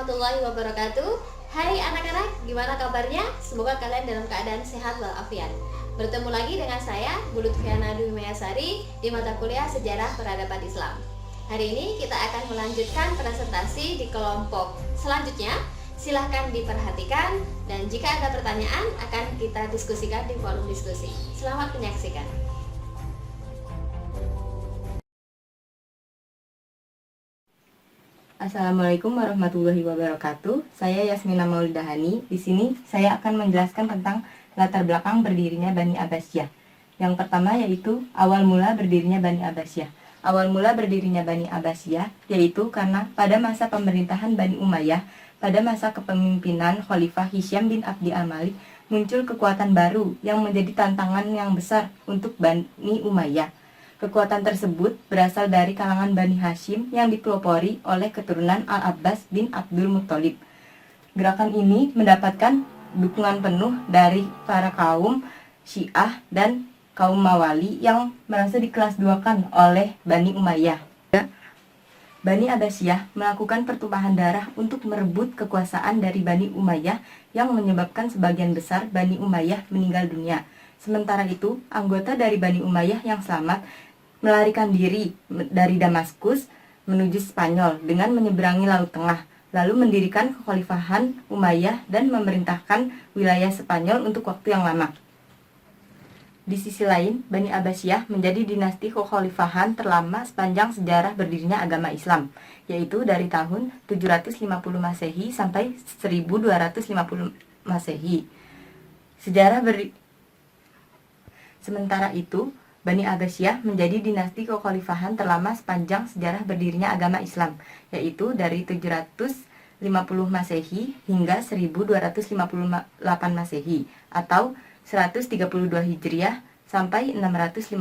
warahmatullahi wabarakatuh. Hai anak-anak, gimana kabarnya? Semoga kalian dalam keadaan sehat walafiat. Bertemu lagi dengan saya, Bu Lutfiana Dwi Mayasari, di mata kuliah Sejarah Peradaban Islam. Hari ini kita akan melanjutkan presentasi di kelompok selanjutnya. Silahkan diperhatikan, dan jika ada pertanyaan akan kita diskusikan di forum diskusi. Selamat menyaksikan. Assalamualaikum warahmatullahi wabarakatuh. Saya Yasmina Maulidahani. Di sini saya akan menjelaskan tentang latar belakang berdirinya Bani Abbasiyah. Yang pertama yaitu awal mula berdirinya Bani Abbasiyah. Awal mula berdirinya Bani Abbasiyah yaitu karena pada masa pemerintahan Bani Umayyah, pada masa kepemimpinan Khalifah Hisham bin Abdi al-Malik, muncul kekuatan baru yang menjadi tantangan yang besar untuk Bani Umayyah. Kekuatan tersebut berasal dari kalangan Bani Hashim yang dipelopori oleh keturunan Al-Abbas bin Abdul Muthalib. Gerakan ini mendapatkan dukungan penuh dari para kaum Syiah dan kaum Mawali yang merasa dikelas duakan oleh Bani Umayyah. Bani Abbasiyah melakukan pertumpahan darah untuk merebut kekuasaan dari Bani Umayyah yang menyebabkan sebagian besar Bani Umayyah meninggal dunia. Sementara itu, anggota dari Bani Umayyah yang selamat melarikan diri dari Damaskus menuju Spanyol dengan menyeberangi Laut Tengah, lalu mendirikan kekhalifahan Umayyah dan memerintahkan wilayah Spanyol untuk waktu yang lama. Di sisi lain, Bani Abbasiyah menjadi dinasti kekhalifahan terlama sepanjang sejarah berdirinya agama Islam, yaitu dari tahun 750 Masehi sampai 1250 Masehi. Sementara itu, Bani Abbasiyah menjadi dinasti kekhalifahan terlama sepanjang sejarah berdirinya agama Islam, yaitu dari 750 Masehi hingga 1258 Masehi atau 132 Hijriah sampai 656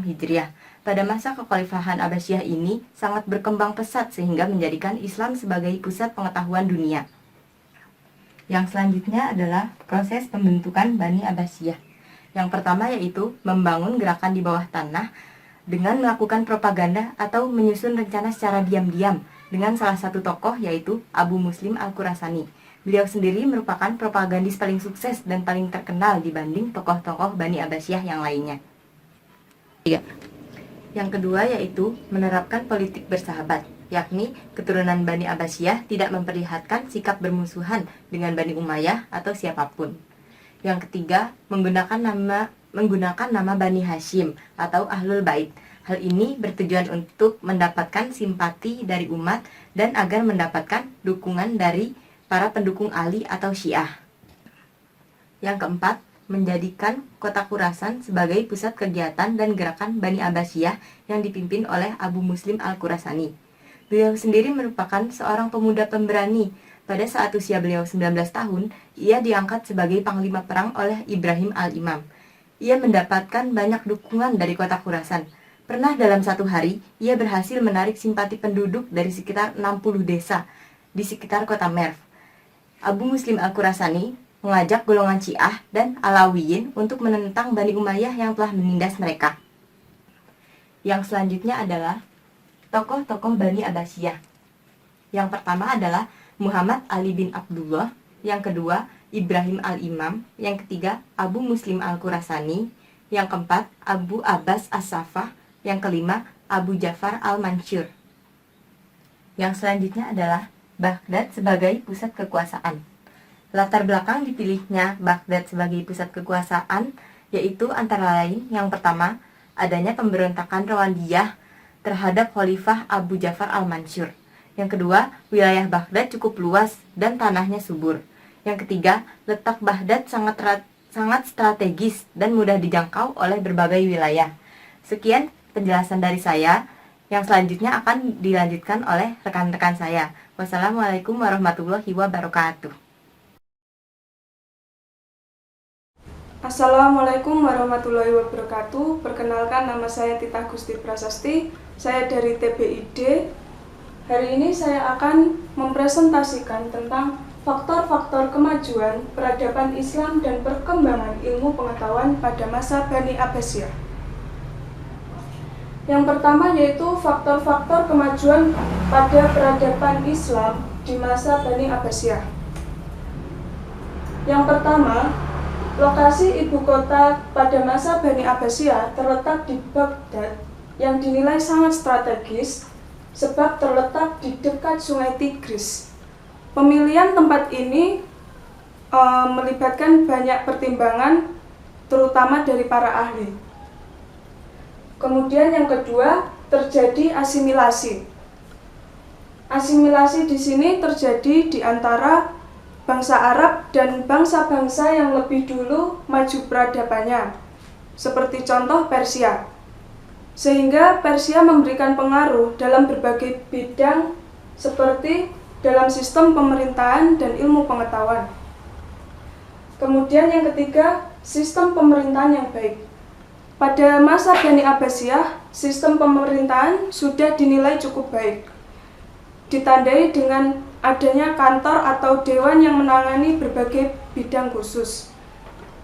Hijriah. Pada masa kekhalifahan Abbasiyah ini sangat berkembang pesat sehingga menjadikan Islam sebagai pusat pengetahuan dunia. Yang selanjutnya adalah proses pembentukan Bani Abbasiyah. Yang pertama yaitu membangun gerakan di bawah tanah dengan melakukan propaganda atau menyusun rencana secara diam-diam dengan salah satu tokoh yaitu Abu Muslim Al-Khurasani. Beliau sendiri merupakan propagandis paling sukses dan paling terkenal dibanding tokoh-tokoh Bani Abbasiyah yang lainnya. Yang kedua yaitu menerapkan politik bersahabat, yakni keturunan Bani Abbasiyah tidak memperlihatkan sikap bermusuhan dengan Bani Umayyah atau siapapun. Yang ketiga, menggunakan nama Bani Hashim atau Ahlul Bait. Hal ini bertujuan untuk mendapatkan simpati dari umat dan agar mendapatkan dukungan dari para pendukung Ali atau Syiah. Yang keempat, menjadikan kota Khurasan sebagai pusat kegiatan dan gerakan Bani Abbasiyah yang dipimpin oleh Abu Muslim Al-Khurasani. Beliau sendiri merupakan seorang pemuda pemberani. Pada saat usia beliau 19 tahun, ia diangkat sebagai panglima perang oleh Ibrahim al-Imam. Ia mendapatkan banyak dukungan dari kota Khurasan. Pernah dalam satu hari, ia berhasil menarik simpati penduduk dari sekitar 60 desa di sekitar kota Merv. Abu Muslim Al-Khurasani mengajak golongan Syiah dan Alawiyin untuk menentang Bani Umayyah yang telah menindas mereka. Yang selanjutnya adalah tokoh-tokoh Bani Abbasiyah. Yang pertama adalah Muhammad Ali bin Abdullah, yang kedua Ibrahim al-Imam, yang ketiga Abu Muslim al-Khurasani, yang keempat Abu Abbas as-Saffah, yang kelima Abu Ja'far al-Mansur. Yang selanjutnya adalah Baghdad sebagai pusat kekuasaan. Latar belakang dipilihnya Baghdad sebagai pusat kekuasaan yaitu antara lain yang pertama adanya pemberontakan Rawandiyah terhadap Khalifah Abu Ja'far al-Mansur. Yang kedua, wilayah Baghdad cukup luas dan tanahnya subur. Yang ketiga, letak Baghdad sangat strategis dan mudah dijangkau oleh berbagai wilayah. Sekian penjelasan dari saya. Yang selanjutnya akan dilanjutkan oleh rekan-rekan saya. Wassalamualaikum warahmatullahi wabarakatuh. Assalamualaikum warahmatullahi wabarakatuh. Perkenalkan, nama saya Tita Gusti Prasasti. Saya dari TBID. Hari ini saya akan mempresentasikan tentang faktor-faktor kemajuan peradaban Islam dan perkembangan ilmu pengetahuan pada masa Bani Abbasiyah. Yang pertama yaitu faktor-faktor kemajuan pada peradaban Islam di masa Bani Abbasiyah. Yang pertama, lokasi ibu kota pada masa Bani Abbasiyah terletak di Baghdad yang dinilai sangat strategis sebab terletak di dekat Sungai Tigris. Pemilihan tempat ini melibatkan banyak pertimbangan, terutama dari para ahli. Kemudian yang kedua, terjadi asimilasi. Asimilasi di sini terjadi di antara bangsa Arab dan bangsa-bangsa yang lebih dulu maju peradabannya, seperti contoh Persia. Sehingga Persia memberikan pengaruh dalam berbagai bidang seperti dalam sistem pemerintahan dan ilmu pengetahuan. Kemudian yang ketiga, sistem pemerintahan yang baik. Pada masa Bani Abbasiyah, sistem pemerintahan sudah dinilai cukup baik, ditandai dengan adanya kantor atau dewan yang menangani berbagai bidang khusus.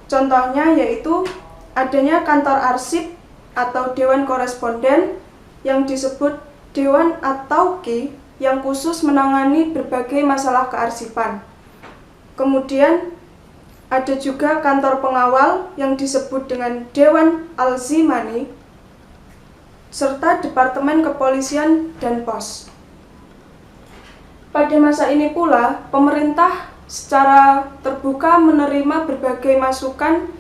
Contohnya yaitu adanya kantor arsip atau dewan koresponden yang disebut Dewan At-Tauqi yang khusus menangani berbagai masalah kearsipan. Kemudian ada juga kantor pengawal yang disebut dengan Dewan Al-Zimani serta Departemen Kepolisian dan Pos. Pada masa ini pula, pemerintah secara terbuka menerima berbagai masukan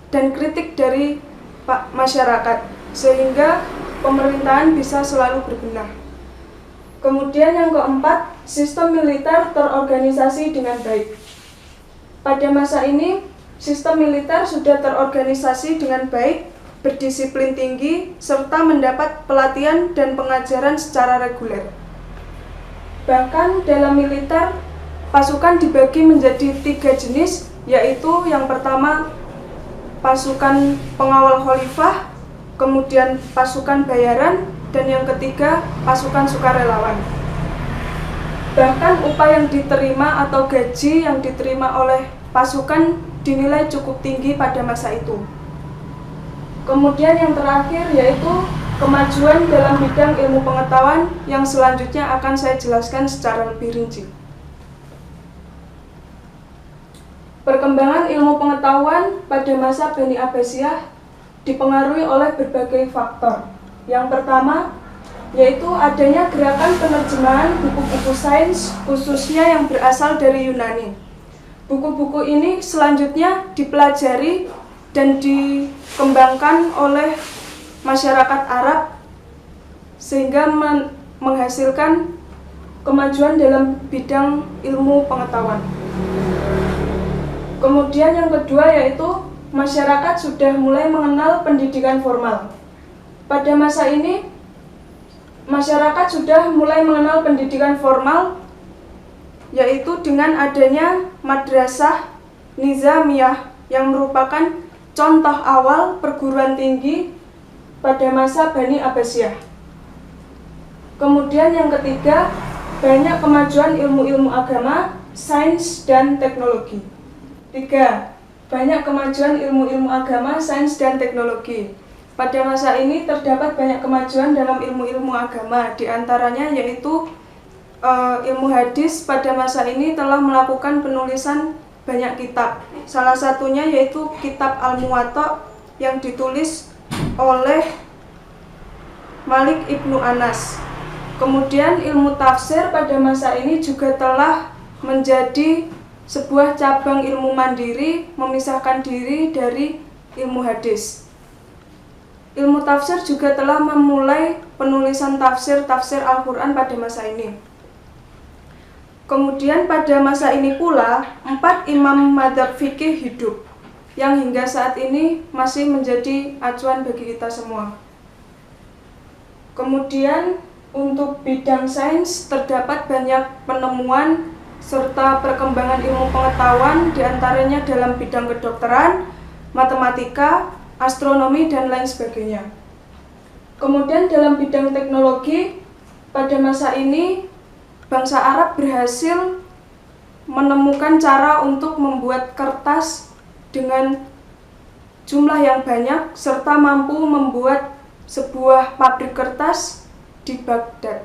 dan kritik dari masyarakat, sehingga pemerintahan bisa selalu berbenah. Kemudian yang keempat, sistem militer terorganisasi dengan baik. Pada masa ini, sistem militer sudah terorganisasi dengan baik, berdisiplin tinggi, serta mendapat pelatihan dan pengajaran secara reguler. Bahkan dalam militer, pasukan dibagi menjadi 3 jenis, yaitu yang pertama pasukan pengawal khalifah, kemudian pasukan bayaran, dan yang ketiga pasukan sukarelawan. Bahkan upah yang diterima atau gaji yang diterima oleh pasukan dinilai cukup tinggi pada masa itu. Kemudian yang terakhir yaitu kemajuan dalam bidang ilmu pengetahuan yang selanjutnya akan saya jelaskan secara lebih rinci. Perkembangan ilmu pengetahuan pada masa Bani Abbasiyah dipengaruhi oleh berbagai faktor. Yang pertama, yaitu adanya gerakan penerjemahan buku-buku sains khususnya yang berasal dari Yunani. Buku-buku ini selanjutnya dipelajari dan dikembangkan oleh masyarakat Arab sehingga menghasilkan kemajuan dalam bidang ilmu pengetahuan. Kemudian yang kedua yaitu masyarakat sudah mulai mengenal pendidikan formal. Pada masa ini, masyarakat sudah mulai mengenal pendidikan formal, yaitu dengan adanya madrasah nizamiyah yang merupakan contoh awal perguruan tinggi pada masa Bani Abbasiyah. Kemudian yang ketiga, banyak kemajuan ilmu-ilmu agama, sains, dan teknologi. 3. Banyak kemajuan ilmu-ilmu agama, sains, dan teknologi. Pada masa ini terdapat banyak kemajuan dalam ilmu-ilmu agama, diantaranya yaitu ilmu hadis pada masa ini telah melakukan penulisan banyak kitab. Salah satunya yaitu kitab Al-Muwatta yang ditulis oleh Malik Ibnu Anas. Kemudian ilmu tafsir pada masa ini juga telah menjadi sebuah cabang ilmu mandiri, memisahkan diri dari ilmu hadis. Ilmu tafsir juga telah memulai penulisan tafsir Al-Quran pada masa ini. Kemudian pada masa ini pula, 4 imam madzhab fikih hidup, yang hingga saat ini masih menjadi acuan bagi kita semua. Kemudian untuk bidang sains terdapat banyak penemuan serta perkembangan ilmu pengetahuan, diantaranya dalam bidang kedokteran, matematika, astronomi, dan lain sebagainya. Kemudian dalam bidang teknologi, pada masa ini bangsa Arab berhasil menemukan cara untuk membuat kertas dengan jumlah yang banyak serta mampu membuat sebuah pabrik kertas di Baghdad.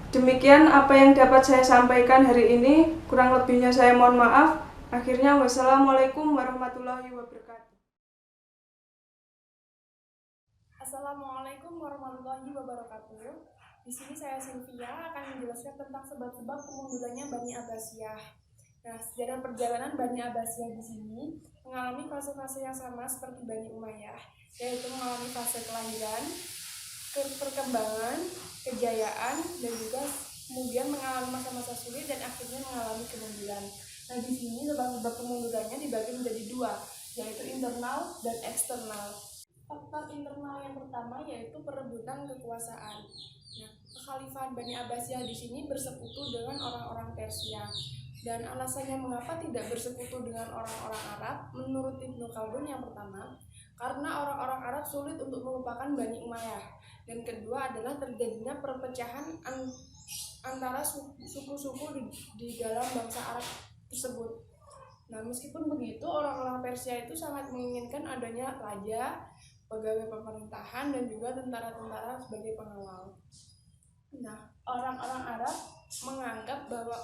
Demikian apa yang dapat saya sampaikan hari ini. Kurang lebihnya saya mohon maaf. Akhirnya, wassalamualaikum warahmatullahi wabarakatuh. Assalamualaikum warahmatullahi wabarakatuh. Di sini saya Sylvia akan menjelaskan tentang sebab-sebab kemundurannya Bani Abbasiyah. Nah, sejarah perjalanan Bani Abbasiyah di sini mengalami fase-fase yang sama seperti Bani Umayyah, yaitu mengalami fase kelahiran, perkembangan, kejayaan, dan juga kemudian mengalami masa-masa sulit dan akhirnya mengalami kemunduran. Nah, di sini sebab-sebab kemundurannya dibagi menjadi dua, yaitu internal dan eksternal. Faktor internal yang pertama yaitu perebutan kekuasaan. Nah, kekhalifahan Bani Abbasiyah di sini bersekutu dengan orang-orang Persia. Dan alasannya mengapa tidak bersekutu dengan orang-orang Arab, menurut Ibnu Khaldun yang pertama, karena orang-orang Arab sulit untuk melupakan Bani Umayyah. Dan kedua adalah terjadinya perpecahan antara suku-suku di dalam bangsa Arab tersebut. Nah, meskipun begitu, orang-orang Persia itu sangat menginginkan adanya raja, pegawai pemerintahan, dan juga tentara-tentara sebagai pengawal. Nah, orang-orang Arab menganggap bahwa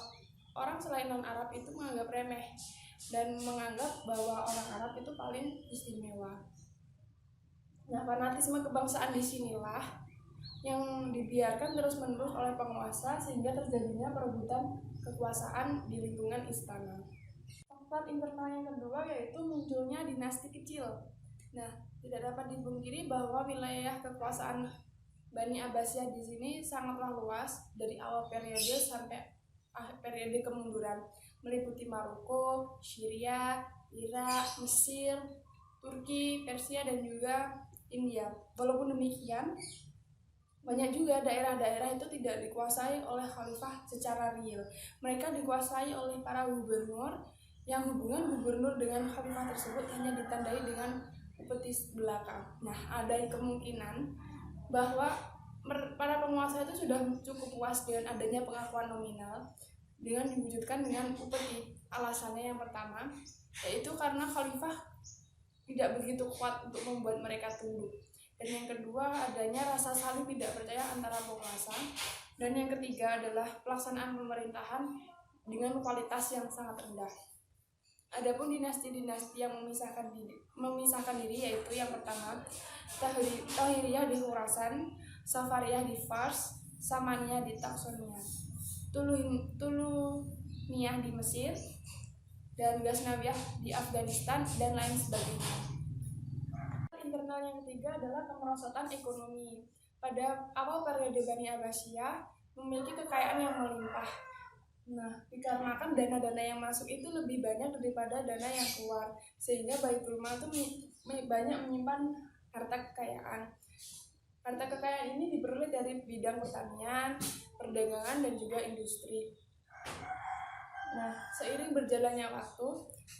orang selain non-Arab itu menganggap remeh dan menganggap bahwa orang Arab itu paling istimewa. Nah, fanatisme kebangsaan disinilah yang dibiarkan terus-menerus oleh penguasa sehingga terjadinya perebutan kekuasaan di lingkungan istana. Faktor internal yang kedua yaitu munculnya dinasti kecil. Nah, tidak dapat dipungkiri bahwa wilayah kekuasaan Bani Abbasiyah di sini sangatlah luas dari awal periode sampai periode kemunduran, meliputi Maroko, Syria, Irak, Mesir, Turki, Persia, dan juga India. Walaupun demikian, banyak juga daerah-daerah itu tidak dikuasai oleh khalifah secara real. Mereka dikuasai oleh para gubernur yang hubungan gubernur dengan khalifah tersebut hanya ditandai dengan upeti belaka. Nah, ada kemungkinan bahwa para penguasa itu sudah cukup puas dengan adanya pengakuan nominal dengan diwujudkan dengan upeti. Alasannya yang pertama yaitu karena khalifah tidak begitu kuat untuk membuat mereka tunduk. Dan yang kedua adanya rasa saling tidak percaya antara penguasa. Dan yang ketiga adalah pelaksanaan pemerintahan dengan kualitas yang sangat rendah. Adapun dinasti-dinasti yang memisahkan diri yaitu yang pertama Tahiriyah di Khurasan, Safariyah di Fars, Samaniyah di Taksonia, Tuluniyah di Mesir, dan Ghaznawiyah di Afghanistan, dan lain sebagainya. Internal yang ketiga adalah kemerosotan ekonomi. Pada awal periode Bani Abbasiyah memiliki kekayaan yang melimpah. Nah, dikarenakan dana-dana yang masuk itu lebih banyak daripada dana yang keluar, sehingga Baitul Mal itu banyak menyimpan harta kekayaan. Harta kekayaan ini diperoleh dari bidang pertanian, perdagangan, dan juga industri. Nah, seiring berjalannya waktu,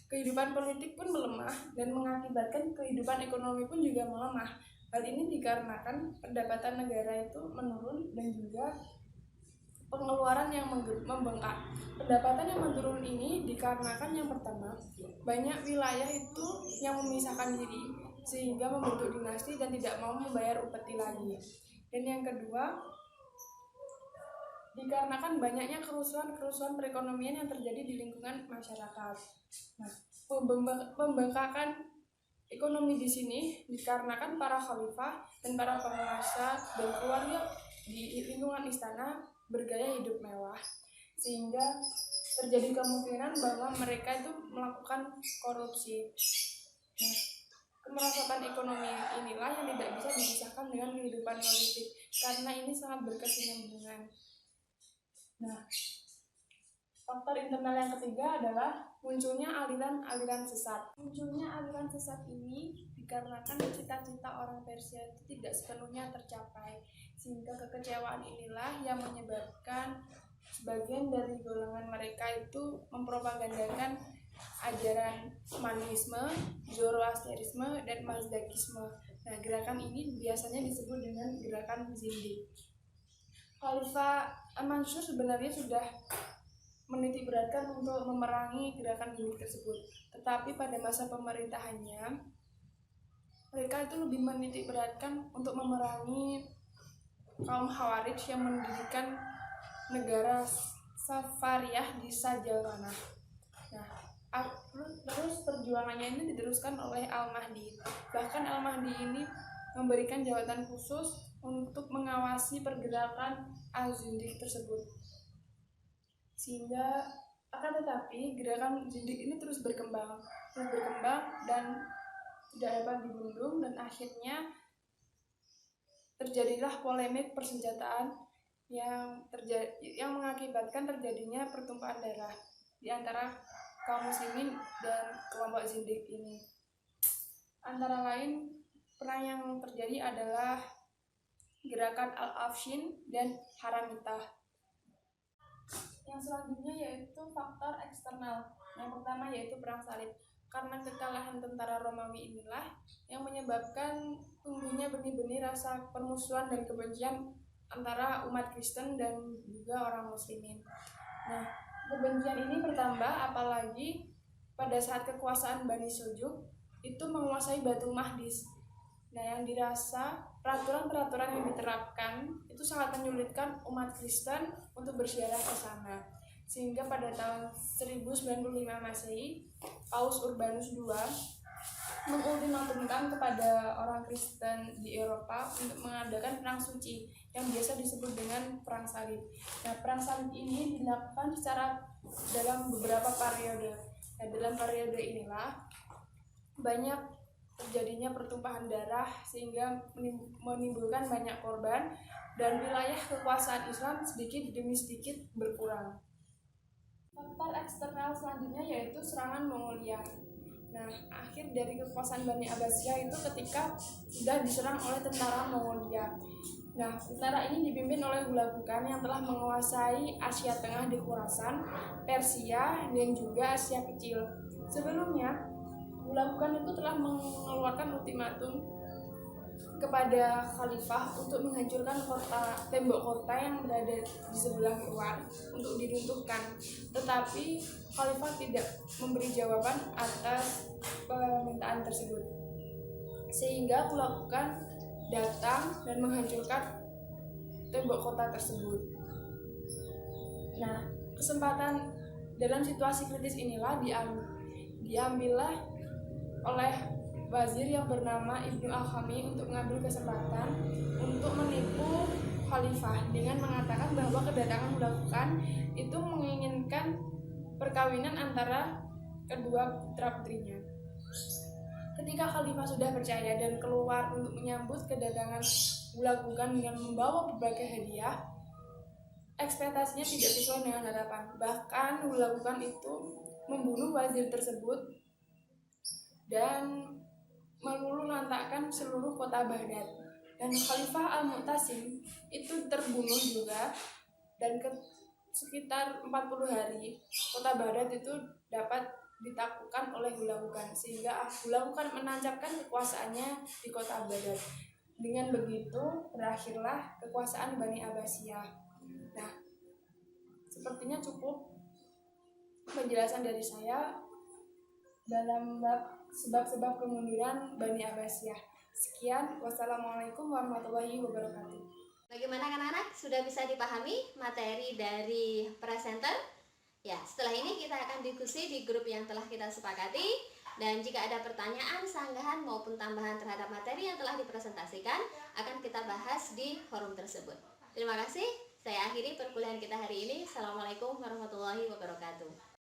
kehidupan politik pun melemah dan mengakibatkan kehidupan ekonomi pun juga melemah. Hal ini dikarenakan pendapatan negara itu menurun dan juga pengeluaran yang membengkak. Pendapatan yang menurun ini dikarenakan yang pertama, banyak wilayah itu yang memisahkan diri sehingga membentuk dinasti dan tidak mau membayar upeti lagi. Dan yang kedua, dikarenakan banyaknya kerusuhan perekonomian yang terjadi di lingkungan masyarakat. Nah, pembengkakan ekonomi di sini dikarenakan para khalifah dan para penguasa dan keluarga di lingkungan istana bergaya hidup mewah, sehingga terjadi kemungkinan bahwa mereka itu melakukan korupsi. Nah, kemerosotan ekonomi inilah yang tidak bisa dipisahkan dengan kehidupan politik karena ini sangat berkesinambungan. Nah, faktor internal yang ketiga adalah munculnya aliran-aliran sesat. Munculnya aliran sesat ini dikarenakan cita-cita orang Persia itu tidak sepenuhnya tercapai, sehingga kekecewaan inilah yang menyebabkan sebagian dari golongan mereka itu mempropagandakan ajaran Manisme, Zoroastrianisme, dan Mazdakisme. Nah, gerakan ini biasanya disebut dengan gerakan Zindik. Khalifah Mansur sebenarnya sudah menitikberatkan untuk memerangi gerakan Zindik tersebut, tetapi pada masa pemerintahannya mereka itu lebih menitikberatkan untuk memerangi kaum Khawarij yang mendirikan negara Safaria di Sajarwana. Nah, terus perjuangannya ini diteruskan oleh Al-Mahdi. Bahkan Al-Mahdi ini memberikan jabatan khusus untuk mengawasi pergerakan Al-Zindiq tersebut. Sehingga akan tetapi gerakan Zindiq ini terus berkembang dan tidak dapat dibendung, dan akhirnya terjadilah polemik persenjataan yang mengakibatkan terjadinya pertumpahan darah di antara kaum muslimin dan kelompok Zindiq ini. Antara lain perang yang terjadi adalah gerakan Al-Afshin dan Haramitah. Yang selanjutnya yaitu faktor eksternal. Yang pertama yaitu perang salib. Karena kekalahan tentara Romawi inilah yang menyebabkan tumbuhnya benih-benih rasa permusuhan dan kebencian antara umat Kristen dan juga orang muslimin. Nah, kebencian ini bertambah apalagi pada saat kekuasaan Bani Suljuk itu menguasai Batu Mahdis. Nah, yang dirasa peraturan-peraturan yang diterapkan itu sangat menyulitkan umat Kristen untuk berziarah ke sana. Sehingga pada tahun 1095 Masehi, Paus Urbanus II mengultimatumkan kepada orang Kristen di Eropa untuk mengadakan perang suci yang biasa disebut dengan perang salib. Nah, perang salib ini dilakukan secara dalam beberapa periode. Nah, dalam periode inilah banyak terjadinya pertumpahan darah sehingga menimbulkan banyak korban dan wilayah kekuasaan Islam sedikit demi sedikit berkurang. Faktor eksternal selanjutnya yaitu serangan Mongolia. Nah, akhir dari kekuasaan Bani Abbasiyah itu ketika sudah diserang oleh tentara Mongolia. Nah, tentara ini dipimpin oleh Hulagu Khan yang telah menguasai Asia Tengah di Khurasan, Persia, dan juga Asia Kecil. Sebelumnya, Hulagu Khan itu telah mengeluarkan ultimatum kepada khalifah untuk menghancurkan tembok kota yang berada di sebelah luar untuk diruntuhkan. Tetapi khalifah tidak memberi jawaban atas permintaan tersebut. Sehingga Hulagu Khan datang dan menghancurkan tembok kota tersebut. Nah, kesempatan dalam situasi kritis inilah diambillah oleh wazir yang bernama Ibnu Al-Khami untuk mengambil kesempatan untuk menipu khalifah dengan mengatakan bahwa kedatangan Hulagu Khan itu menginginkan perkawinan antara kedua putra-putrinya. Ketika khalifah sudah percaya dan keluar untuk menyambut kedatangan Hulagu Khan dengan membawa berbagai hadiah, ekspektasinya tidak sesuai dengan harapan. Bahkan Hulagu Khan itu membunuh wazir tersebut dan meluluhlantakkan seluruh kota Baghdad. Dan Khalifah Al-Mu'tasim itu terbunuh juga, dan sekitar 40 hari kota Baghdad itu dapat ditaklukkan oleh Hulagu Khan, sehingga Hulagu Khan menancapkan kekuasaannya di kota Baghdad. Dengan begitu berakhirlah kekuasaan Bani Abbasiyah. Nah, sepertinya cukup penjelasan dari saya dalam bab sebab-sebab kemunduran Bani Abbasiyah. Sekian, wassalamualaikum warahmatullahi wabarakatuh. Bagaimana anak-anak? Sudah bisa dipahami materi dari presenter? Ya, setelah ini kita akan diskusi di grup yang telah kita sepakati. Dan jika ada pertanyaan, sanggahan maupun tambahan terhadap materi yang telah dipresentasikan, akan kita bahas di forum tersebut. Terima kasih. Saya akhiri perkuliahan kita hari ini. Assalamualaikum warahmatullahi wabarakatuh.